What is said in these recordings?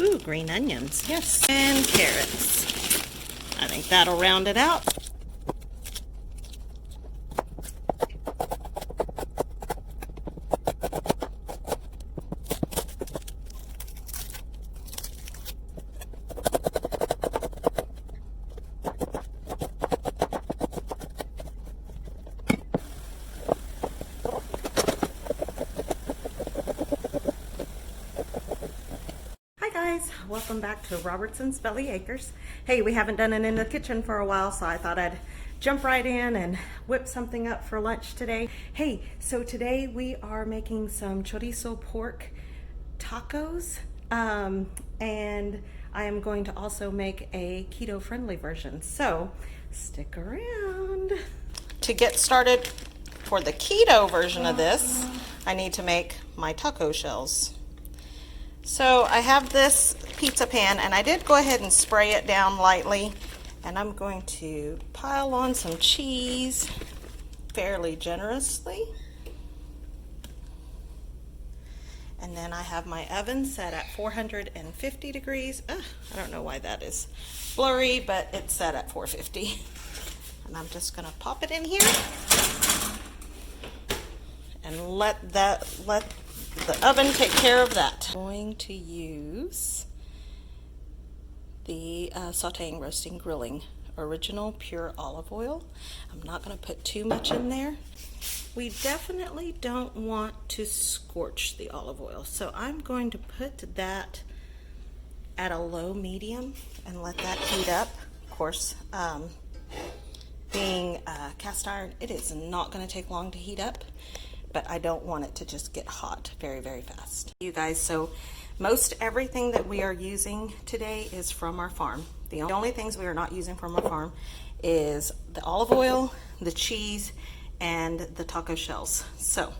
Ooh, green onions, yes. And carrots. I think that'll round it out. Welcome back to Robertson's Belly Acres. Hey, we haven't done it in the kitchen for a while, so I thought I'd jump right in and whip something up for lunch today. Hey, so today we are making some chorizo pork tacos, and I am going to also make a keto friendly version, so stick around. To get started for the keto version of this, I need to make my taco shells. So I have this pizza pan, and I did go ahead and spray it down lightly, and I'm going to pile on some cheese fairly generously. And then I have my oven set at 450 degrees. I don't know why that is blurry, but it's set at 450. And I'm just gonna pop it in here and let the oven take care of that. I'm going to use the sauteing, roasting, grilling original pure olive oil. I'm not going to put too much in there. We definitely don't want to scorch the olive oil, so I'm going to put that at a low medium and let that heat up. Of course, being cast iron, it is not going to take long to heat up, but I don't want it to just get hot very, very fast. You guys, so most everything that we are using today is from our farm. The only things we are not using from our farm is the olive oil, the cheese, and the taco shells. So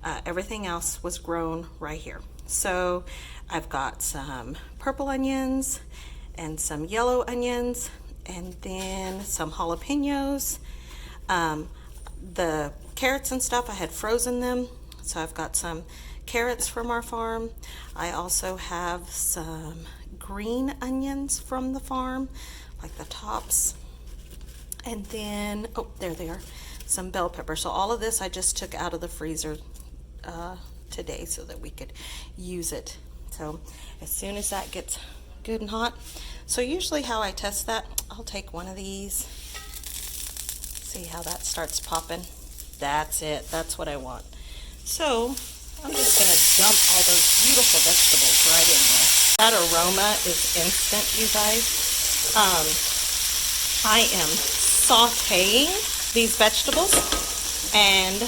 everything else was grown right here. So I've got some purple onions and some yellow onions, and then some jalapenos. The carrots and stuff, I had frozen them, so I've got some carrots from our farm. I also have some green onions from the farm, like the tops, and then, oh, there they are, some bell peppers. So all of this I just took out of the freezer today so that we could use it. So as soon as that gets good and hot, so usually how I test that, I'll take one of these, see how that starts popping. That's it, that's what I want. So I'm just gonna dump all those beautiful vegetables right in there. That aroma is instant, you guys. I am sauteing these vegetables, and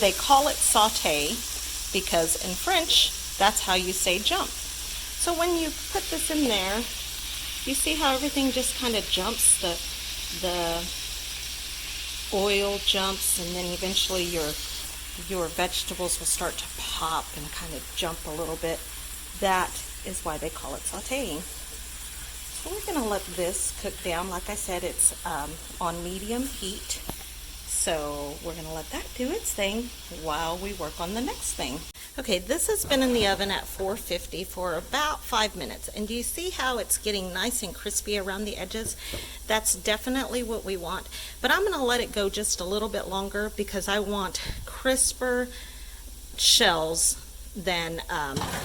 they call it saute because in French, that's how you say jump. So when you put this in there, you see how everything just kind of jumps, the oil jumps, and then eventually your vegetables will start to pop and kind of jump a little bit. That is why they call it sauteing. So we're going to let this cook down. Like I said, it's on medium heat. So we're going to let that do its thing while we work on the next thing. Okay, this has been in the oven at 450 for about 5 minutes. And do you see how it's getting nice and crispy around the edges? That's definitely what we want. But I'm going to let it go just a little bit longer because I want crisper shells than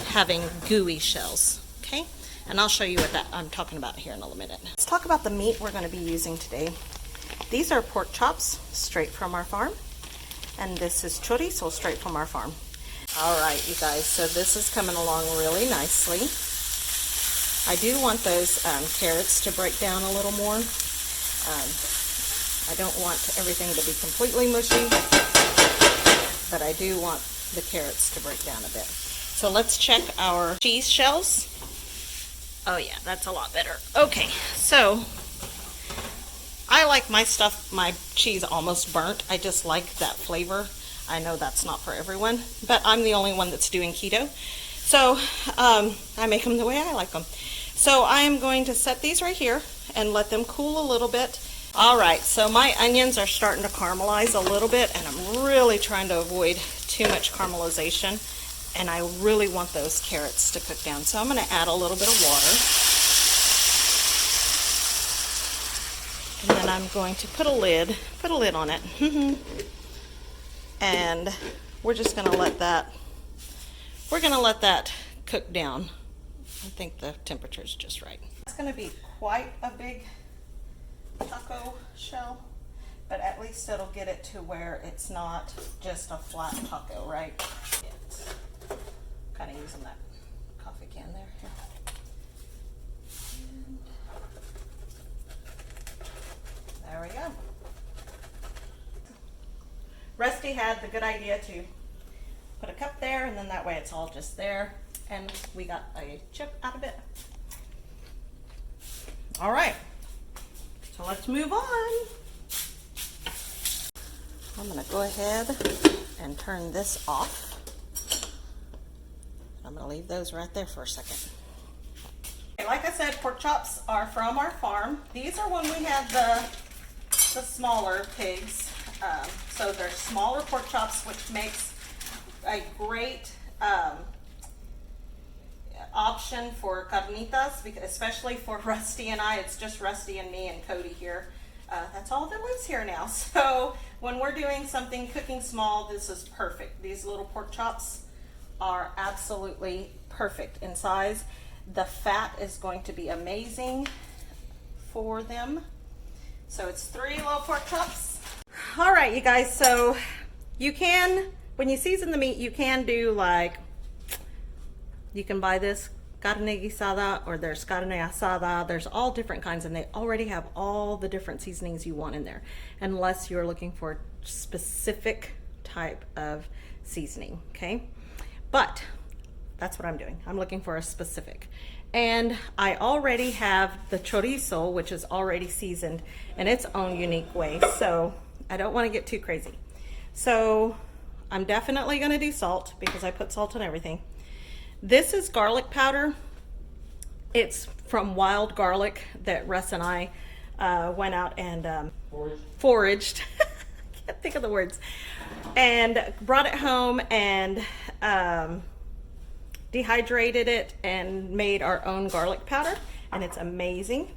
having gooey shells. Okay? And I'll show you what that I'm talking about here in a minute. Let's talk about the meat we're going to be using today. These are pork chops straight from our farm. And this is chorizo straight from our farm. All right, you guys, so this is coming along really nicely. I do want those carrots to break down a little more. I don't want everything to be completely mushy, but I do want the carrots to break down a bit. So let's check our cheese shells. Oh yeah, that's a lot better. Okay, so I like my cheese almost burnt. I just like that flavor. I know that's not for everyone, but I'm the only one that's doing keto. So I make them the way I like them. So I am going to set these right here and let them cool a little bit. All right, so my onions are starting to caramelize a little bit, and I'm really trying to avoid too much caramelization. And I really want those carrots to cook down. So I'm going to add a little bit of water. And then I'm going to put a lid on it. And we're just going to let that cook down. I think the temperature is just right. It's going to be quite a big taco shell, but at least it'll get it to where it's not just a flat taco, right? Kind of using that coffee can there. Here. There we go. Rusty had the good idea to put a cup there, and then that way it's all just there, and we got a chip out of it. All right, so let's move on. I'm gonna go ahead and turn this off. I'm gonna leave those right there for a second. Okay, like I said, pork chops are from our farm. These are when we had the smaller pigs. So they're smaller pork chops, which makes a great option for carnitas, especially for Rusty and I. It's just Rusty and me and Cody here. That's all that lives here now. So when we're doing something cooking small, this is perfect. These little pork chops are absolutely perfect in size. The fat is going to be amazing for them. So it's 3 little pork chops. All right, you guys, so you can, when you season the meat, you can do like, you can buy this carne guisada, or there's carne asada. There's all different kinds, and they already have all the different seasonings you want in there, unless you're looking for a specific type of seasoning, okay? But that's what I'm doing. I'm looking for a specific. And I already have the chorizo, which is already seasoned in its own unique way, so I don't want to get too crazy. So I'm definitely going to do salt, because I put salt in everything. This is garlic powder. It's from wild garlic that Russ and I went out and foraged. I can't think of the words. And brought it home and dehydrated it and made our own garlic powder, and it's amazing.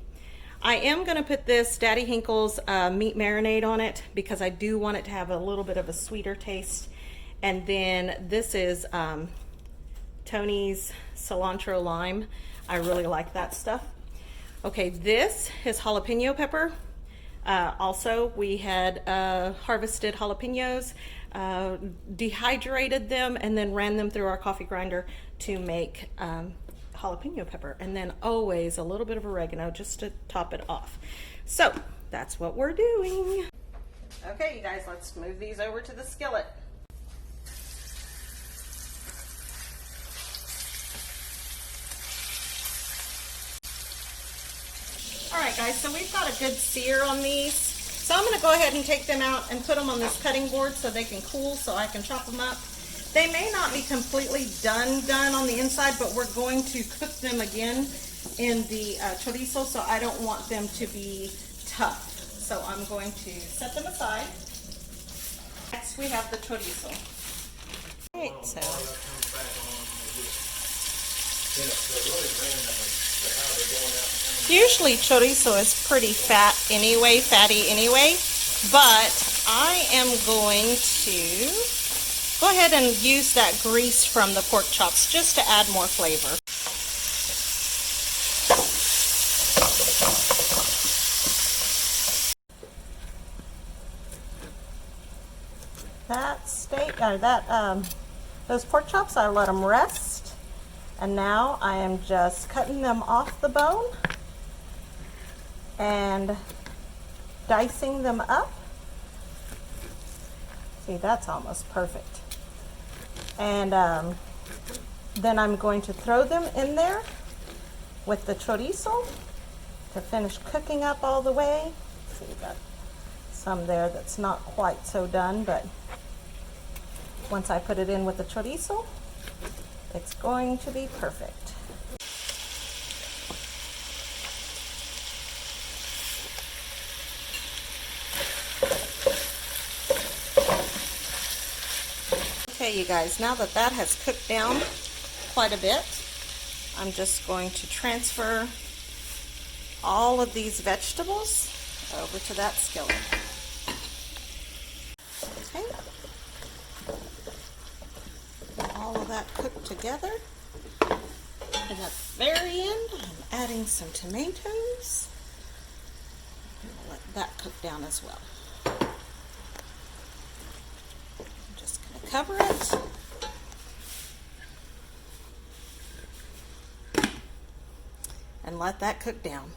I am going to put this Daddy Hinkle's meat marinade on it, because I do want it to have a little bit of a sweeter taste. And then this is Tony's cilantro lime. I really like that stuff. Okay, this is jalapeno pepper. Also, we had harvested jalapenos, dehydrated them, and then ran them through our coffee grinder to make jalapeno pepper. And then always a little bit of oregano just to top it off. So that's what we're doing. Okay, you guys, let's move these over to the skillet. All right, guys, so we've got a good sear on these. So I'm going to go ahead and take them out and put them on this cutting board so they can cool, so I can chop them up. They may not be completely done on the inside, but we're going to cook them again in the chorizo, so I don't want them to be tough. So I'm going to set them aside. Next we have the chorizo. All right, so usually chorizo is pretty fatty anyway, but I am going to go ahead and use that grease from the pork chops just to add more flavor. That steak, or those pork chops, I let them rest, and now I am just cutting them off the bone and dicing them up. See, that's almost perfect. And then I'm going to throw them in there with the chorizo to finish cooking up all the way. See, got some there that's not quite so done, but once I put it in with the chorizo, it's going to be perfect. Okay, you guys, now that that has cooked down quite a bit, I'm just going to transfer all of these vegetables over to that skillet. Okay. All of that cooked together. And at the very end, I'm adding some tomatoes. I'll let that cook down as well. I'm just going to cover it. And let that cook down.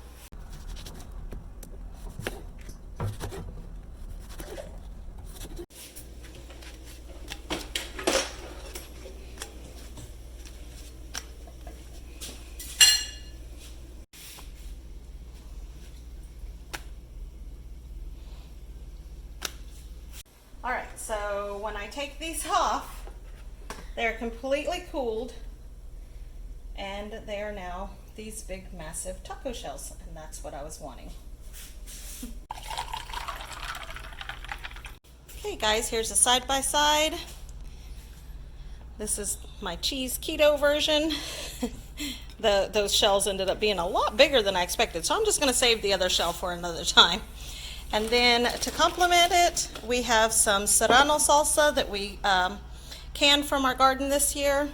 All right, so when I take these off, they're completely cooled, and they are now these big, massive taco shells, and that's what I was wanting. Okay, guys, here's a side-by-side. This is my cheese keto version. Those shells ended up being a lot bigger than I expected, so I'm just going to save the other shell for another time. And then to complement it, we have some serrano salsa that we canned from our garden this year.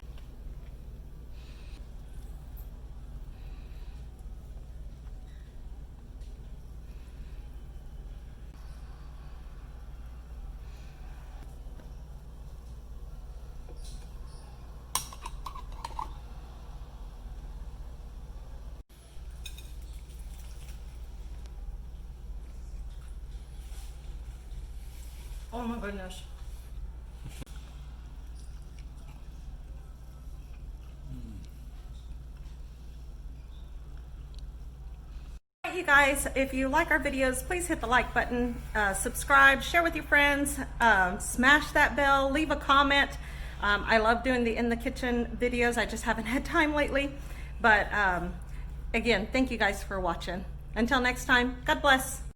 Oh my goodness. You guys, if you like our videos, please hit the like button, subscribe, share with your friends, smash that bell, leave a comment. I love doing the in the kitchen videos. I just haven't had time lately, but again, thank you guys for watching. Until next time, God bless.